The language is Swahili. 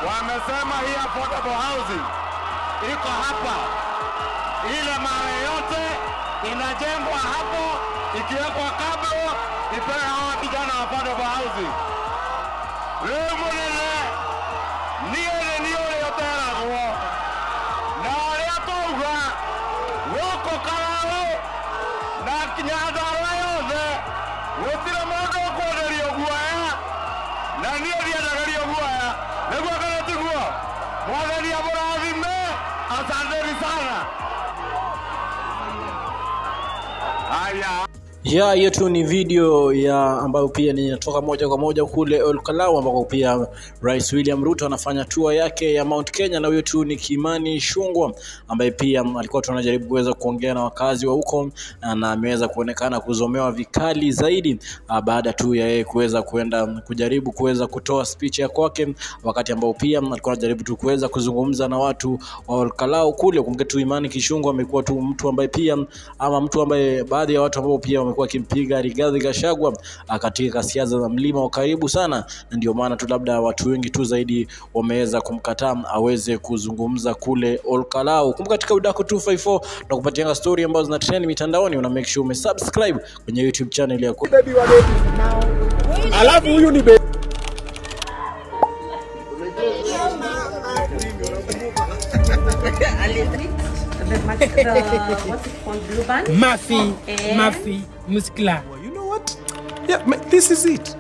Wamesema hii affordable housing iko hapa. Ile mawe yote inajengwa hapo, ikiwekwa kablo, ipewe hawa vijana wa affordable housing. Leo mwenye niyo yote yanakuwa. Na waliatoga, woko kalao, na kinyadara yote, wotira mwaka wakoderio guaya, na niyo diadario guaya. Negua kanatigua, mwagani ya murazime, asanteni sana. Ya hiyo tu ni video ya ambayo pia ninatoka moja kwa moja kule Olkalau ambako pia Rais William Ruto anafanya tour yake ya Mount Kenya, na huyo tu ni Kimani Ichung'wah ambaye pia alikuwa tunajaribu kuweza kuongea na wakazi wa huko, na ameweza kuonekana kuzomewa vikali zaidi baada tu ya yeye kuweza kwenda kujaribu kuweza kutoa speech ya kwake, wakati ambao pia alikuwa anajaribu tu kuweza kuzungumza na watu wa Olkalau kule. Kumbuka tu Kimani Ichung'wah amekuwa tu mtu ambaye pia mtu ambaye baadhi ya watu ambao pia wamekuwa kimpiga Rigathi Gachagua katika siasa za mlima wa karibu sana, na ndio maana tu labda watu wengi tu zaidi wameweza kumkataa aweze kuzungumza kule Olkalau. Kumbuka katika Udaku 254 na kupatia story ambazo zina trend mitandaoni, una make sure umesubscribe kwenye YouTube channel yako. Alafu huyu ni what's it called, blue band? Mafi Muscular. Well, you know what? Yeah, this is it.